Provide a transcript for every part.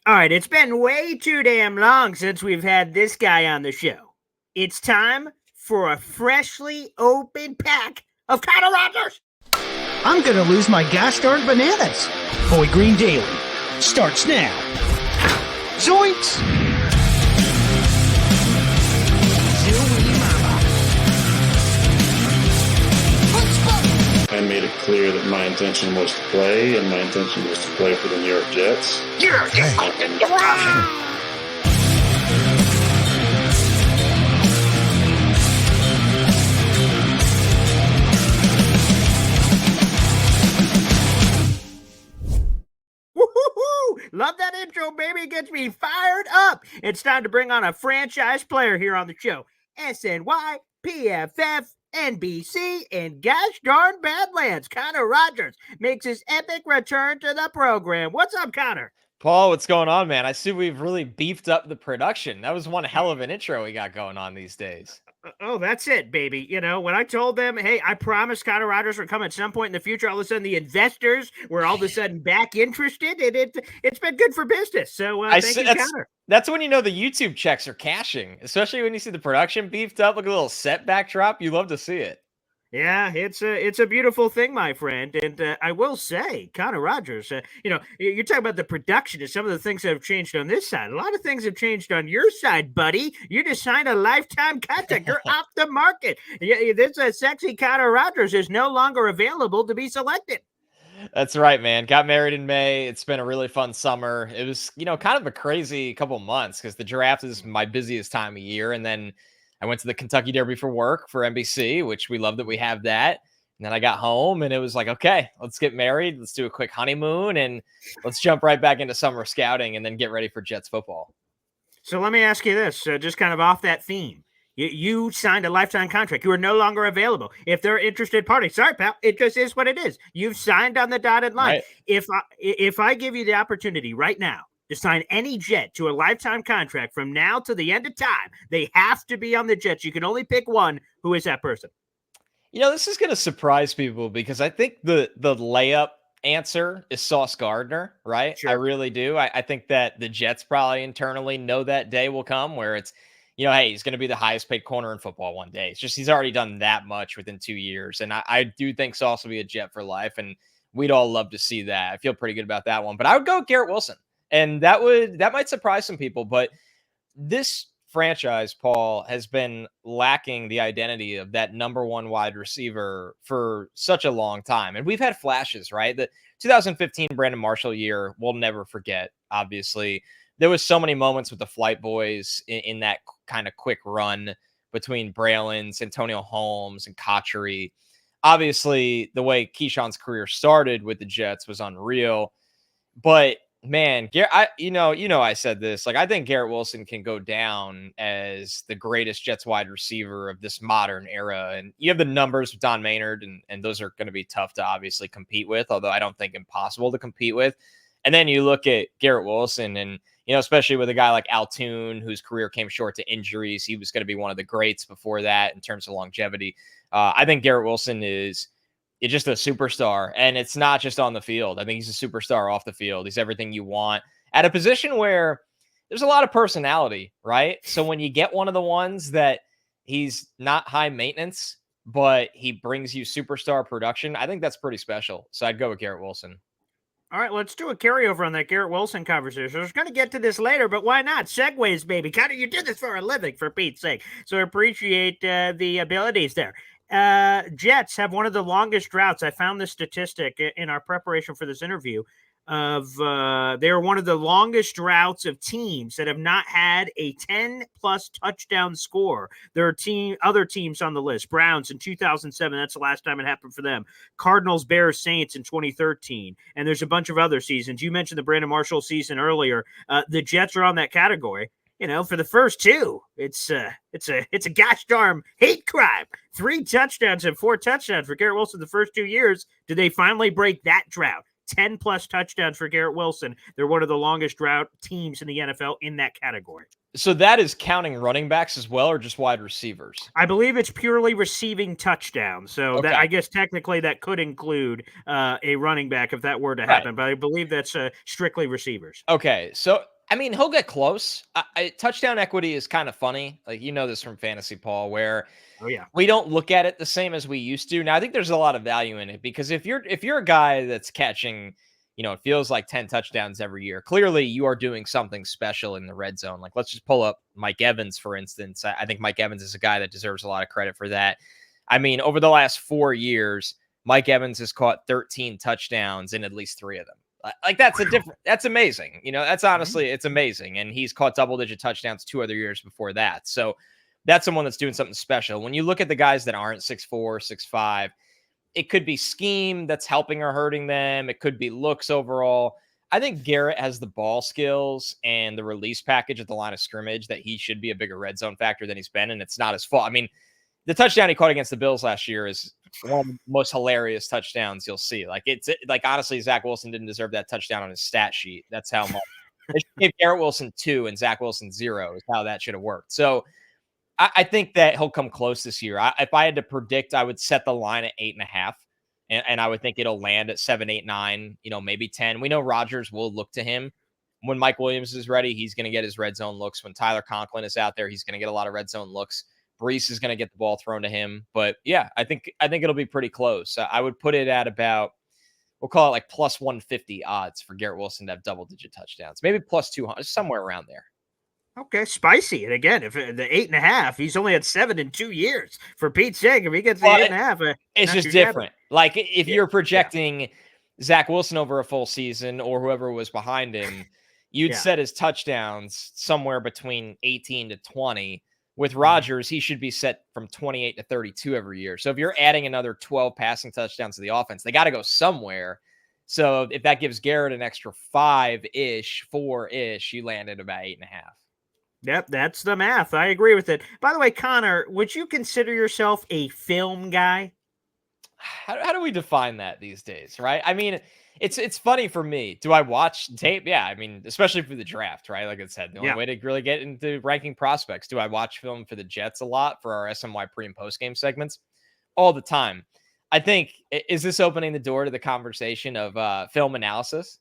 All right, it's been way too damn long since we've had this guy on the show. It's time for a freshly opened pack of Connor Rogers. I'm gonna lose my gosh darn bananas. Boy Green Daily starts now. Zoinks! I made it clear that my intention was to play, and my intention was to play for the New York Jets. Woo-hoo-hoo! Love that intro, baby. It gets me fired up. It's time to bring on a franchise player here on the show. SNY, PFF, NBC, and gosh darn Badlands. Connor Rogers makes his epic return to the program. What's up, Connor? Paul, what's going on, man? I see we've really beefed up the production. That was one hell of an intro we got going on these days. Oh, that's it, baby. You know, when I told them, hey, I promised Connor Rogers would come at some point in the future, all of a sudden the investors were all of a sudden back interested, and it's been good for business. So thank you, Connor. That's when you know the YouTube checks are cashing, especially when you see the production beefed up, like a little set backdrop. You love to see it. Yeah, it's a beautiful thing, my friend. And I will say, Connor Rogers, you're talking about the production and some of the things that have changed on this side. A lot of things have changed on your side, buddy. You just signed a lifetime contract. You're off the market. This sexy Connor Rogers is no longer available to be selected. That's right, man. Got married in May. It's been a really fun summer. It was, kind of a crazy couple months because the draft is my busiest time of year. And then I went to the Kentucky Derby for work for NBC, which we love that we have that. And then I got home and it was like, okay, let's get married. Let's do a quick honeymoon and let's jump right back into summer scouting and then get ready for Jets football. So let me ask you this, just kind of off that theme. You signed a lifetime contract. You are no longer available. If they're interested parties, sorry, pal, it just is what it is. You've signed on the dotted line. Right. If I give you the opportunity right now to sign any Jet to a lifetime contract from now to the end of time, they have to be on the Jets. You can only pick one. Who is that person? This is going to surprise people because I think the layup answer is Sauce Gardner, right? Sure. I really do. I think that the Jets probably internally know that day will come where it's, hey, he's going to be the highest paid corner in football one day. It's just he's already done that much within 2 years. And I do think Sauce will be a Jet for life. And we'd all love to see that. I feel pretty good about that one. But I would go Garrett Wilson. And that might surprise some people. But this franchise, Paul, has been lacking the identity of that number one wide receiver for such a long time. And we've had flashes, right? The 2015 Brandon Marshall year, we'll never forget, obviously. There was so many moments with the Flight Boys in that kind of quick run between Braylon, Antonio Holmes, and Cotchery. Obviously, the way Keyshawn's career started with the Jets was unreal. But man, I said this. Like, I think Garrett Wilson can go down as the greatest Jets wide receiver of this modern era. And you have the numbers with Don Maynard, and those are going to be tough to obviously compete with, although I don't think impossible to compete with. And then you look at Garrett Wilson and, especially with a guy like Altoon, whose career came short to injuries. He was going to be one of the greats before that in terms of longevity. I think Garrett Wilson is just a superstar, and it's not just on the field. I think he's a superstar off the field. He's everything you want at a position where there's a lot of personality, right? So when you get one of the ones that he's not high maintenance, but he brings you superstar production, I think that's pretty special. So I'd go with Garrett Wilson. All right, let's do a carryover on that Garrett Wilson conversation. I was going to get to this later, but why not? Segways, baby. Connor, you do this for a living, for Pete's sake. So I appreciate the abilities there. Jets have one of the longest droughts. I found this statistic in our preparation for this interview. They're one of the longest droughts of teams that have not had a 10-plus touchdown score. There are other teams on the list. Browns in 2007, that's the last time it happened for them. Cardinals, Bears, Saints in 2013, and there's a bunch of other seasons. You mentioned the Brandon Marshall season earlier. The Jets are on that category. For the first two, it's a gosh darn hate crime. 3 touchdowns and 4 touchdowns for Garrett Wilson the first 2 years. Do they finally break that drought? 10 plus touchdowns for Garrett Wilson. They're one of the longest drought teams in the NFL in that category. So that is counting running backs as well, or just wide receivers? I believe it's purely receiving touchdowns. So that, Okay. I guess technically that could include a running back if that were to happen. But I believe that's strictly receivers. Okay. So, I mean, he'll get close. Touchdown equity is kind of funny. Like, you know this from fantasy, Paul, where Oh, yeah. we don't look at it the same as we used to. Now, I think there's a lot of value in it because if you're a guy that's catching, it feels like 10 touchdowns every year, clearly you are doing something special in the red zone. Like, let's just pull up Mike Evans, for instance. I think Mike Evans is a guy that deserves a lot of credit for that. I mean, over the last 4 years, Mike Evans has caught 13 touchdowns in at least 3 of them. Like, that's amazing. That's honestly, it's amazing. And he's caught double-digit touchdowns 2 other years before that. So that's someone that's doing something special. When you look at the guys that aren't 6'4", 6'5", it could be scheme that's helping or hurting them. It could be looks overall. I think Garrett has the ball skills and the release package at the line of scrimmage that he should be a bigger red zone factor than he's been, and it's not his fault. I mean, the touchdown he caught against the Bills last year is one of the most hilarious touchdowns you'll see. Like, it's like, honestly, Zach Wilson didn't deserve that touchdown on his stat sheet. That's how much. They should give Garrett Wilson 2 and Zach Wilson 0 is how that should have worked. So I think that he'll come close this year. If I had to predict, I would set the line at 8.5, and I would think it'll land at 7, 8, 9, maybe 10. We know Rodgers will look to him. When Mike Williams is ready, he's going to get his red zone looks. When Tyler Conklin is out there, he's going to get a lot of red zone looks. Brees is going to get the ball thrown to him. But yeah, I think it'll be pretty close. I would put it at about, we'll call it like plus 150 odds for Garrett Wilson to have double-digit touchdowns. Maybe plus 200, somewhere around there. Okay, spicy. And again, if the 8.5, he's only had 7 in 2 years. For Pete's sake, if he gets the 8.5, it's just different. Like, if you're projecting Zach Wilson over a full season or whoever was behind him, you'd set his touchdowns somewhere between 18 to 20. With Rodgers, he should be set from 28 to 32 every year. So if you're adding another 12 passing touchdowns to the offense, they got to go somewhere. So if that gives Garrett an extra 5-ish, 4-ish, you land at about 8.5. Yep, that's the math. I agree with it. By the way, Connor, would you consider yourself a film guy? How do we define that these days, right? I mean, it's funny for me. Do I watch tape? Yeah, I mean, especially for the draft, right? Like I said, the only way to really get into ranking prospects. Do I watch film for the Jets a lot for our SMY pre and post game segments? All the time. I think, is this opening the door to the conversation of film analysis?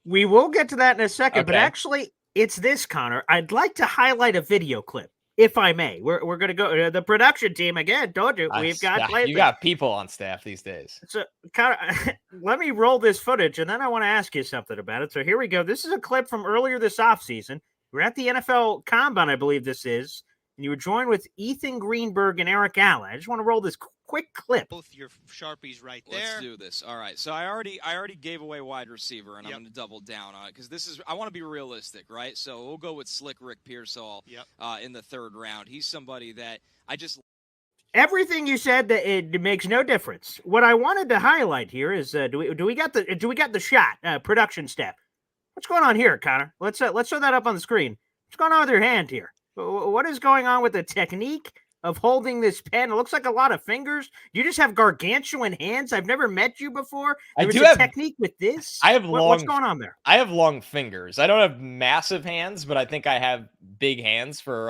We will get to that in a second, but Okay. actually, it's this, Connor. I'd like to highlight a video clip, if I may. We're going to go the production team again. Told you we've got you got people on staff these days. So, Connor, let me roll this footage, and then I want to ask you something about it. So here we go. This is a clip from earlier this offseason. We're at the NFL Combine, I believe this is, and you were joined with Ethan Greenberg and Eric Allen. I just want to roll this quick clip. Both your Sharpies right there. Let's do this. All right. So I already gave away wide receiver, and I'm going to double down on it because I want to be realistic, right? So we'll go with Slick Rick Pearsall in the 3rd round. He's somebody that I just... Everything you said, that it makes no difference. What I wanted to highlight here is do we got the shot production staff? What's going on here, Connor? Let's throw that up on the screen. What's going on with your hand here? What is going on with the technique of holding this pen? It looks like a lot of fingers. You just have gargantuan hands. I've never met you before. There was a technique with this. I have what's going on there? I have long fingers. I don't have massive hands, but I think I have big hands for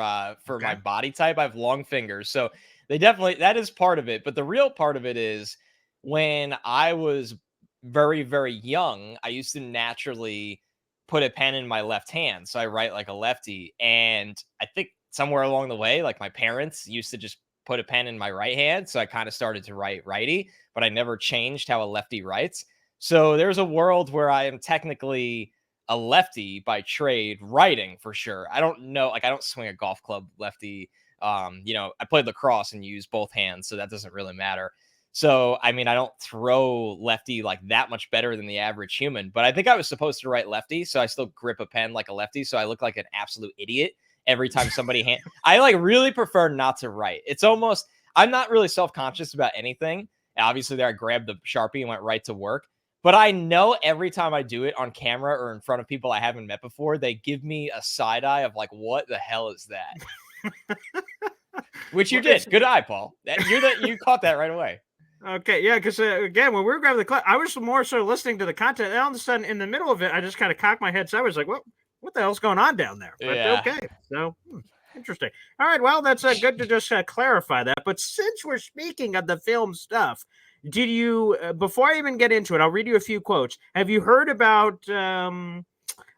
my body type. I have long fingers, so that is part of it. But the real part of it is when I was very, very young, I used to naturally put a pen in my left hand, so I write like a lefty. And I think somewhere along the way, like my parents used to just put a pen in my right hand, so I kind of started to write righty, but I never changed how a lefty writes. So there's a world where I am technically a lefty by trade, writing for sure. I don't know, like I don't swing a golf club lefty. I played lacrosse and use both hands, so that doesn't really matter. So, I mean, I don't throw lefty like that much better than the average human, but I think I was supposed to write lefty, so I still grip a pen like a lefty, so I look like an absolute idiot every time somebody I like really prefer not to write. It's almost, I'm not really self-conscious about anything. Obviously there I grabbed the Sharpie and went right to work, but I know every time I do it on camera or in front of people I haven't met before, they give me a side eye of like, what the hell is that? Which you did. Good eye, Paul. You caught that right away. Okay, yeah, because again, when we were grabbing the clip, I was more so listening to the content, and all of a sudden, in the middle of it, I just kind of cocked my head sideways, like, what the hell's going on down there?" But Yeah. okay, so interesting. All right, well, that's good to just clarify that. But since we're speaking of the film stuff, did you? Before I even get into it, I'll read you a few quotes. Have you heard about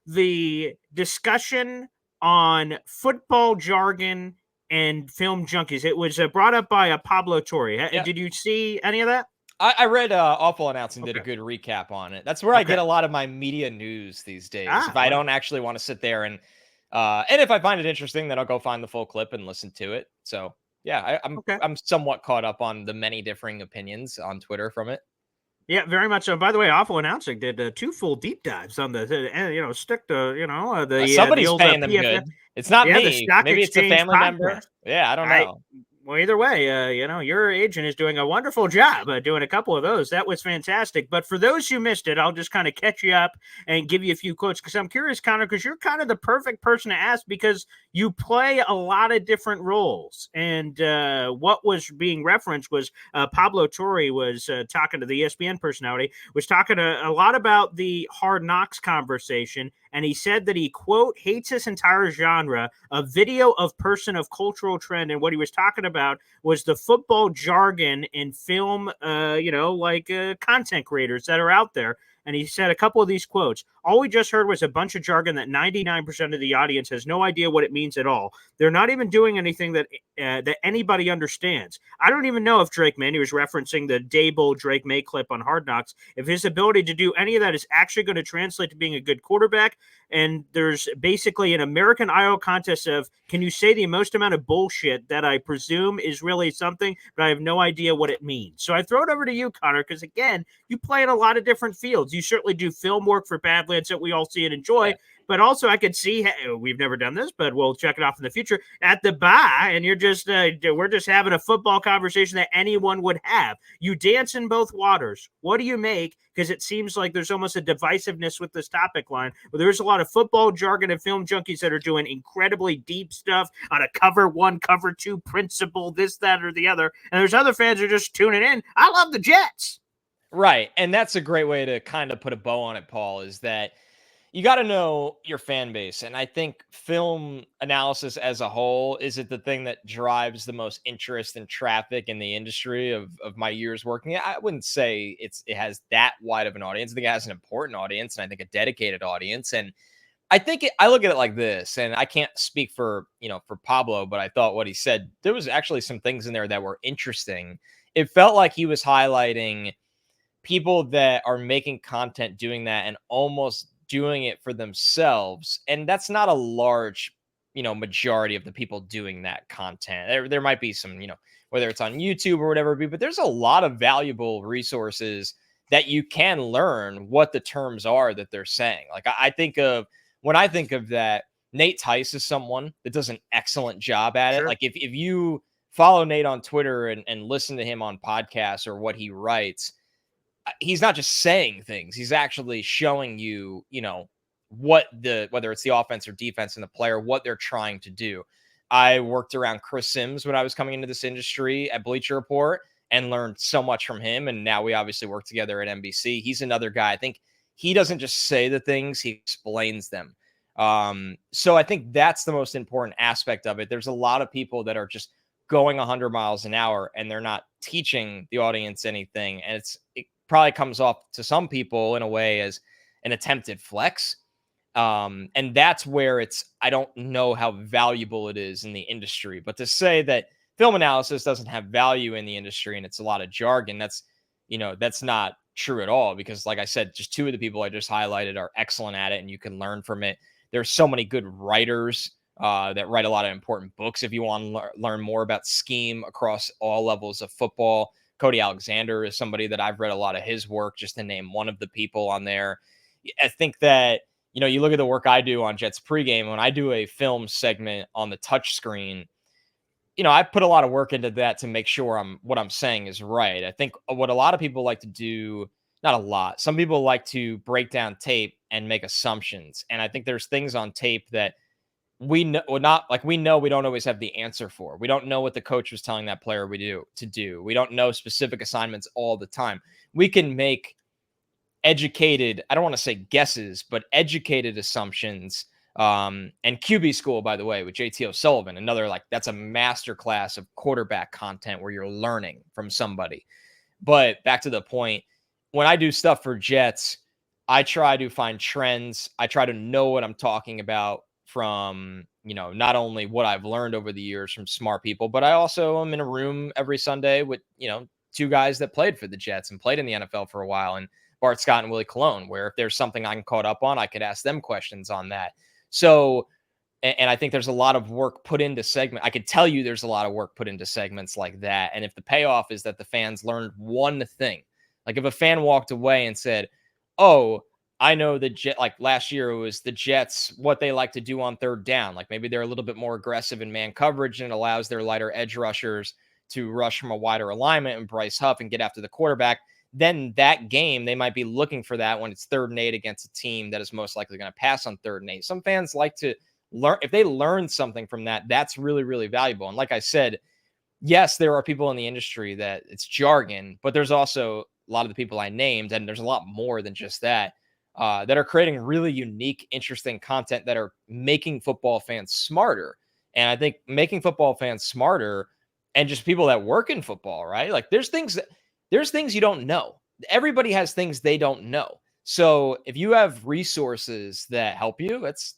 the discussion on football jargon and film junkies? It was brought up by Pablo Torre. Yeah. Did you see any of that? I read Awful Announcing did a Okay. good recap on it. That's where I Okay. get a lot of my media news these days. Ah, If I wow. don't actually want to sit there and if I find it interesting, then I'll go find the full clip and listen to it. So yeah, Okay. I'm somewhat caught up on the many differing opinions on Twitter from it. Yeah, very much so. By the way, Awful Announcing did 2 full deep dives on stick to the Somebody's old paying them PFF. good. It's not Yeah, the me. Stock Maybe it's a Exchange family member. podcast. Yeah, I don't know. Well, either way, your agent is doing a wonderful job doing a couple of those. That was fantastic. But for those who missed it, I'll just kind of catch you up and give you a few quotes because I'm curious, Connor, because you're kind of the perfect person to ask because you play a lot of different roles. And what was being referenced was Pablo Torre was talking to the ESPN personality, was talking a lot about the Hard Knocks conversation. And he said that he, quote, hates this entire genre of video of person of cultural trend. And what he was talking about was the football jargon in film, content creators that are out there. And he said a couple of these quotes. All we just heard was a bunch of jargon that 99% of the audience has no idea what it means at all. They're not even doing anything that anybody understands. I don't even know if Drake May, he was referencing the Dable Drake May clip on Hard Knocks, if his ability to do any of that is actually going to translate to being a good quarterback. And there's basically an American Idol contest of, can you say the most amount of bullshit that I presume is really something, but I have no idea what it means. So I throw it over to you, Connor, because again, you play in a lot of different fields. You certainly do film work for Badlands that we all see and enjoy. Yeah. But also, I could see we've never done this, but we'll check it off in the future at the bar, and you're just we're just having a football conversation that anyone would have. You dance in both waters. What do you make? Because it seems like there's almost a divisiveness with this topic line, where there's a lot of football jargon and film junkies that are doing incredibly deep stuff on a cover 1, cover 2 principle, this, that, or the other, and there's other fans who are just tuning in. I love the Jets. Right, and that's a great way to kind of put a bow on it, Paul, is that you got to know your fan base. And I think film analysis as a whole is it the thing that drives the most interest and traffic in the industry of my years working. I wouldn't say it has that wide of an audience. I think it has an important audience, and I think a dedicated audience. And I think I look at it like this, and I can't speak for Pablo, but I thought what he said, there was actually some things in there that were interesting. It felt like he was highlighting people that are making content doing that and almost doing it for themselves. And that's not a large, majority of the people doing that content. There might be some, whether it's on YouTube or whatever, but there's a lot of valuable resources that you can learn what the terms are that they're saying. Like when I think of that, Nate Tice is someone that does an excellent job at it. Like if you follow Nate on Twitter and listen to him on podcasts or what he writes, he's not just saying things. He's actually showing you, whether it's the offense or defense and the player, what they're trying to do. I worked around Chris Sims when I was coming into this industry at Bleacher Report and learned so much from him. And now we obviously work together at NBC. He's another guy. I think he doesn't just say the things, he explains them. So I think that's the most important aspect of it. There's a lot of people that are just going 100 miles an hour and they're not teaching the audience anything. And it probably comes off to some people in a way as an attempted flex. And that's where I don't know how valuable it is in the industry, but to say that film analysis doesn't have value in the industry and it's a lot of jargon, that's not true at all. Because like I said, just 2 of the people I just highlighted are excellent at it and you can learn from it. There's so many good writers that write a lot of important books. If you want to learn more about scheme across all levels of football, Cody Alexander is somebody that I've read a lot of his work, just to name one of the people on there. I think that, you look at the work I do on Jets pregame, when I do a film segment on the touch screen, I put a lot of work into that to make sure what I'm saying is right. I think what a lot of people like to do, not a lot, some people like to break down tape and make assumptions. And I think there's things on tape that we know not like we know we don't always have the answer for. We don't know what the coach was telling that player to do. We don't know specific assignments all the time. We can make educated, I don't want to say guesses, but educated assumptions. And QB school, by the way, with JT O'Sullivan, another that's a master class of quarterback content where you're learning from somebody. But back to the point, when I do stuff for Jets, I try to find trends. I try to know what I'm talking about from, not only what I've learned over the years from smart people, but I also am in a room every Sunday with, two guys that played for the Jets and played in the NFL for a while, and Bart Scott and Willie Colon, where if there's something I'm caught up on, I could ask them questions on that. So, and I think there's a lot of work put into segment. I could tell you there's a lot of work put into segments like that. And if the payoff is that the fans learned one thing, like if a fan walked away and said, oh, I know like last year it was the Jets, what they like to do on third down. Like maybe they're a little bit more aggressive in man coverage and it allows their lighter edge rushers to rush from a wider alignment and Bryce Huff and get after the quarterback. Then that game, they might be looking for that when it's 3rd and 8 against a team that is most likely going to pass on 3rd and 8. Some fans like to learn. If they learn something from that, that's really, really valuable. And like I said, yes, there are people in the industry that it's jargon, but there's also a lot of the people I named, and there's a lot more than just that, that are creating really unique, interesting content that are making football fans smarter. And I think making football fans smarter and just people that work in football, right? Like there's things you don't know. Everybody has things they don't know. So if you have resources that help you, it's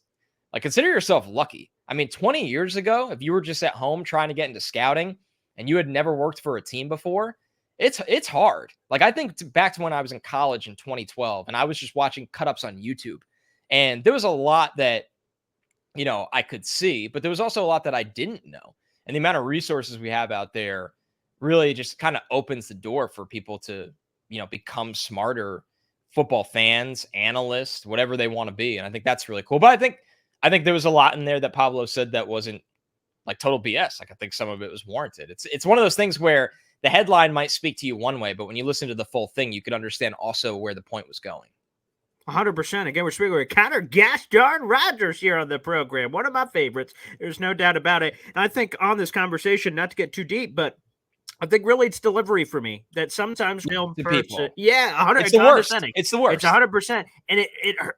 like, consider yourself lucky. I mean, 20 years ago, if you were just at home trying to get into scouting and you had never worked for a team before, it's hard. Like I think back to when I was in college in 2012 and I was just watching cut-ups on YouTube, and there was a lot that, I could see, but there was also a lot that I didn't know. And the amount of resources we have out there really just kind of opens the door for people to, become smarter football fans, analysts, whatever they want to be. And I think that's really cool. But I think there was a lot in there that Pablo said that wasn't like total BS. Like I think some of it was warranted. It's one of those things where the headline might speak to you one way, but when you listen to the full thing, you could understand also where the point was going. 100%. Again, we're speaking with Connor Gosh darn Rogers here on the program. One of my favorites. There's no doubt about it. And I think on this conversation, not to get too deep, but I think really it's delivery for me that sometimes film hurts. Yeah, 100%. It's the worst. It's the worst. It's 100%. And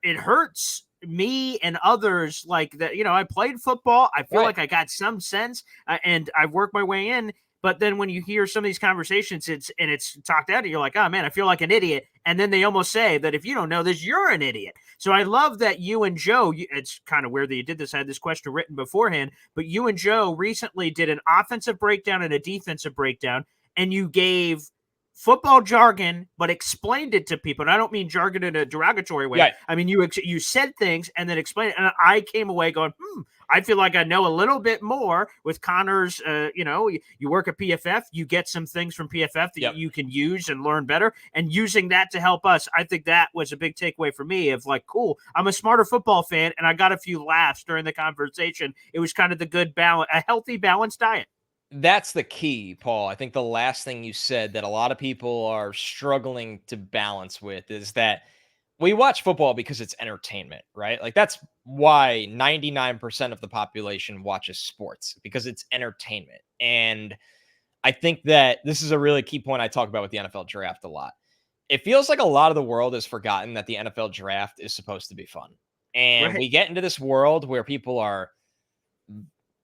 it hurts me and others like that. I played football. I feel like I got some sense and I've worked my way in. But then when you hear some of these conversations, it's talked out, and you're like, oh man, I feel like an idiot. And then they almost say that if you don't know this, you're an idiot. So I love that you and Joe, it's kind of weird that you did this. I had this question written beforehand, but you and Joe recently did an offensive breakdown and a defensive breakdown, and you gave football jargon, but explained it to people. And I don't mean jargon in a derogatory way. Right. I mean, you said things and then explained it. And I came away going, I feel like I know a little bit more with Connor's, you work at PFF, you get some things from PFF that you can use and learn better, and using that to help us. I think that was a big takeaway for me of like, cool, I'm a smarter football fan, and I got a few laughs during the conversation. It was kind of the good balance, a healthy, balanced diet. That's the key, Paul. I think the last thing you said that a lot of people are struggling to balance with is that we watch football because it's entertainment, right? Like that's why 99% of the population watches sports, because it's entertainment. And I think that this is a really key point I talk about with the NFL draft a lot. It feels like a lot of the world has forgotten that the NFL draft is supposed to be fun. And we get into this world where people are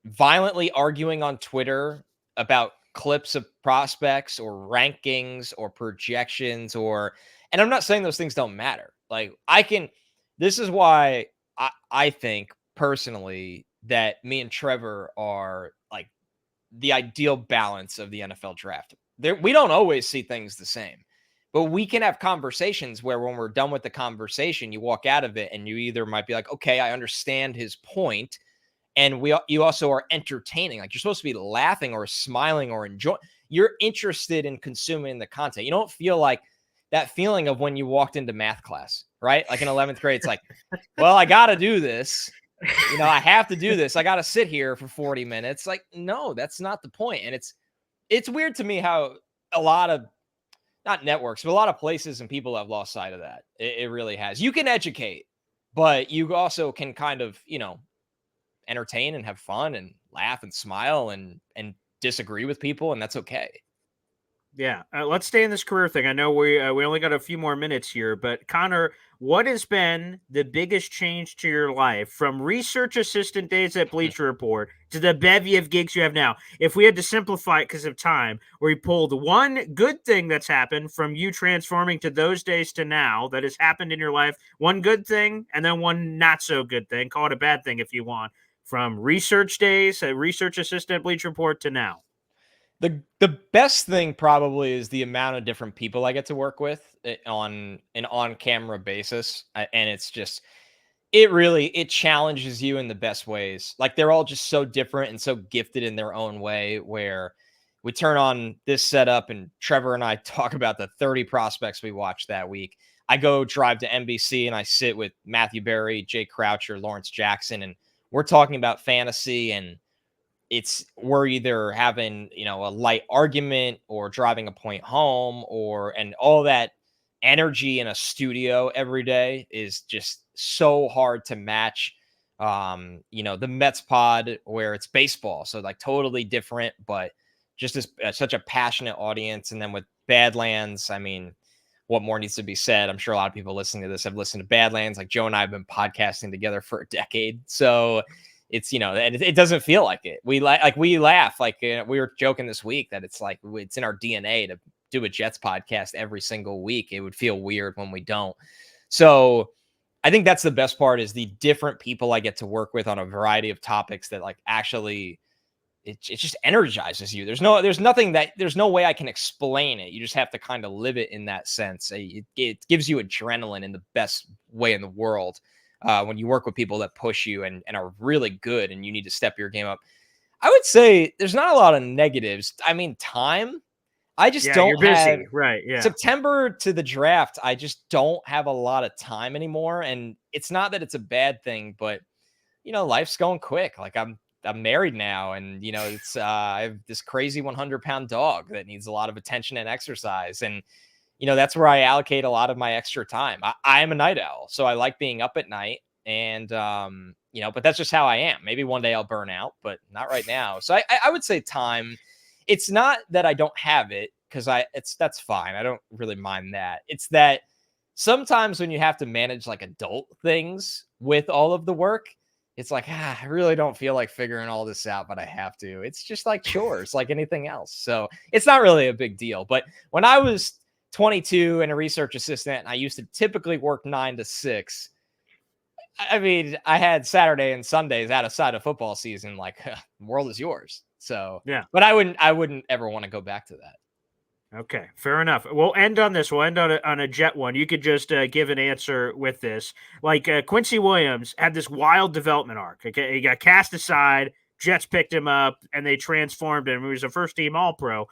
violently arguing on Twitter about clips of prospects or rankings or projections and I'm not saying those things don't matter. Like this is why I think personally that me and Trevor are like the ideal balance of the NFL draft. We don't always see things the same, but we can have conversations where when we're done with the conversation, you walk out of it and you either might be like, okay, I understand his point. And you also are entertaining. Like you're supposed to be laughing or smiling or enjoying. You're interested in consuming the content. You don't feel like that feeling of when you walked into math class, right? Like in 11th grade, it's like, well, I got to do this. I have to do this. I got to sit here for 40 minutes. Like, no, that's not the point. And it's weird to me how a lot of, not networks, but a lot of places and people have lost sight of that. It really has. You can educate, but you also can kind of, entertain and have fun and laugh and smile and disagree with people, and that's okay. Yeah, let's stay in this career thing. I know we only got a few more minutes here, but Connor, what has been the biggest change to your life from research assistant days at Bleacher Report to the bevy of gigs you have now? If we had to simplify it because of time, where you pulled one good thing that's happened from you transforming to those days to now that has happened in your life, one good thing, and then one not so good thing, call it a bad thing if you want, from research days, a research assistant at Bleacher Report to now. The best thing probably is the amount of different people I get to work with on an on-camera basis. And it's just, it challenges you in the best ways. Like, they're all just so different and so gifted in their own way, where we turn on this setup and Trevor and I talk about the 30 prospects we watched that week. I go drive to NBC and I sit with Matthew Berry, Jay Croucher, Lawrence Jackson, and we're talking about fantasy, and we're either having, a light argument or driving a point home, and all that energy in a studio every day is just so hard to match. The Mets pod, where it's baseball, so like totally different, but just such a passionate audience. And then with Badlands, I mean, what more needs to be said? I'm sure a lot of people listening to this have listened to Badlands. Like, Joe and I have been podcasting together for a decade, so it's, and it doesn't feel like it. We laugh. Like, we were joking this week that it's like, it's in our DNA to do a Jets podcast every single week. It would feel weird when we don't. So I think that's the best part, is the different people I get to work with on a variety of topics that, like, actually, it just energizes you. There's no way I can explain it. You just have to kind of live it in that sense. It gives you adrenaline in the best way in the world. When you work with people that push you and are really good, and you need to step your game up. I would say there's not a lot of negatives. I mean, time. I just don't you're busy. have, right. Yeah. September to the draft. I just don't have a lot of time anymore. And it's not that it's a bad thing, but life's going quick. Like, I'm married now, and it's I have this crazy 100-pound dog that needs a lot of attention and exercise. And that's where I allocate a lot of my extra time. I am a night owl, so I like being up at night, and but that's just how I am. Maybe one day I'll burn out, but not right now. So I would say time. It's not that I don't have it, because that's fine. I don't really mind that. It's that sometimes when you have to manage like adult things with all of the work, it's like, I really don't feel like figuring all this out, but I have to. It's just like chores, like anything else. So it's not really a big deal. But when I was 22 and a research assistant, and I used to typically work 9 to 6. I mean, I had Saturday and Sundays outside of football season. Like, the world is yours. So, yeah. But I wouldn't ever want to go back to that. Okay, fair enough. We'll end on this. We'll end on a Jet one. You could just give an answer with this. Like, Quincy Williams had this wild development arc. Okay, he got cast aside. Jets picked him up, and they transformed him. He was a first-team All-Pro,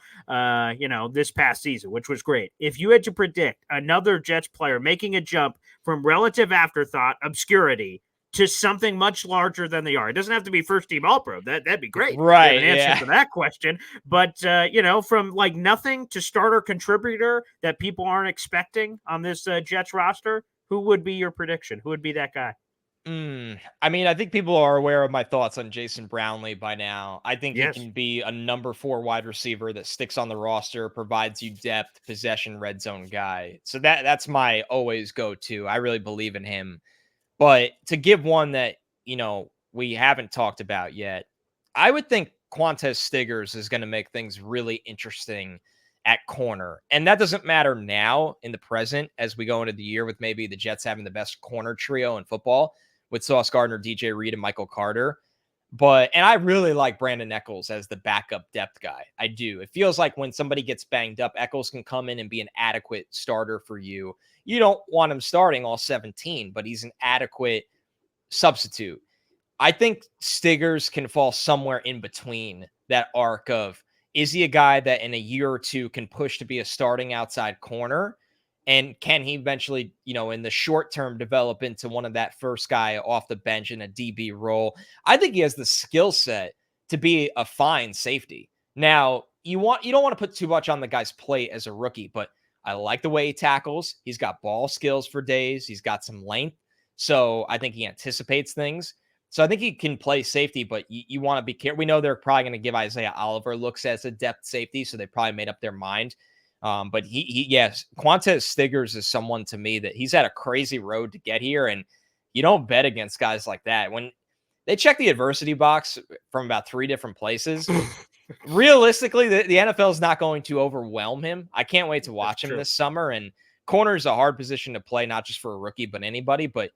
this past season, which was great. If you had to predict another Jets player making a jump from relative afterthought, obscurity, to something much larger than they are, it doesn't have to be first-team All-Pro. That'd be great. Right, an answer to that question. But, from like nothing to starter contributor that people aren't expecting on this Jets roster, who would be your prediction? Who would be that guy? I mean, I think people are aware of my thoughts on Jason Brownlee by now. I think Yes. he can be a number 4 wide receiver that sticks on the roster, provides you depth, possession, red zone guy. So that's my always go-to. I really believe in him. But to give one that, we haven't talked about yet, I would think Quantez Stiggers is going to make things really interesting at corner. And that doesn't matter now in the present, as we go into the year with maybe the Jets having the best corner trio in football with Sauce Gardner, DJ Reed, and Michael Carter. And I really like Brandon Echols as the backup depth guy. I do. It feels like when somebody gets banged up, Echols can come in and be an adequate starter for you. You don't want him starting all 17, but he's an adequate substitute. I think Stiggers can fall somewhere in between that arc of, is he a guy that in a year or two can push to be a starting outside corner? And can he eventually, in the short term, develop into one of that first guy off the bench in a DB role? I think he has the skill set to be a fine safety. Now, you don't want to put too much on the guy's plate as a rookie, but I like the way he tackles. He's got ball skills for days. He's got some length. So I think he anticipates things. So I think he can play safety, but you want to be careful. We know they're probably going to give Isaiah Oliver looks as a depth safety, so they probably made up their mind. But yes, Quantez Stiggers is someone to me that he's had a crazy road to get here, and you don't bet against guys like that. When they check the adversity box from about 3 different places, realistically, the NFL is not going to overwhelm him. I can't wait to watch him this summer. And corner is a hard position to play, not just for a rookie, but anybody. But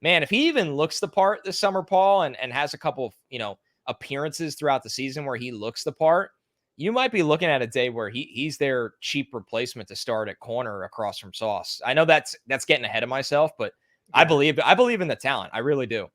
man, if he even looks the part this summer, Paul, and has a couple of, appearances throughout the season where he looks the part, you might be looking at a day where he's their cheap replacement to start at corner across from Sauce. I know that's getting ahead of myself, but yeah. I believe in the talent. I really do.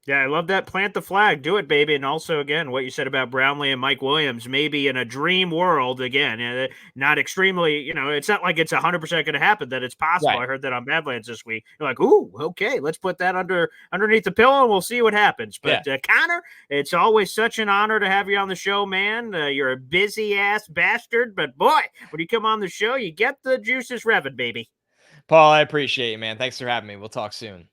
Yeah, I love that. Plant the flag. Do it, baby. And also, again, what you said about Brownlee and Mike Williams, maybe in a dream world, again, not extremely, it's not like it's 100% going to happen, that it's possible. Right. I heard that on Badlands this week. You're like, ooh, okay, let's put that underneath the pillow and we'll see what happens. But Connor, it's always such an honor to have you on the show, man. You're a busy-ass bastard, but boy, when you come on the show, you get the juices revving, baby. Paul, I appreciate you, man. Thanks for having me. We'll talk soon.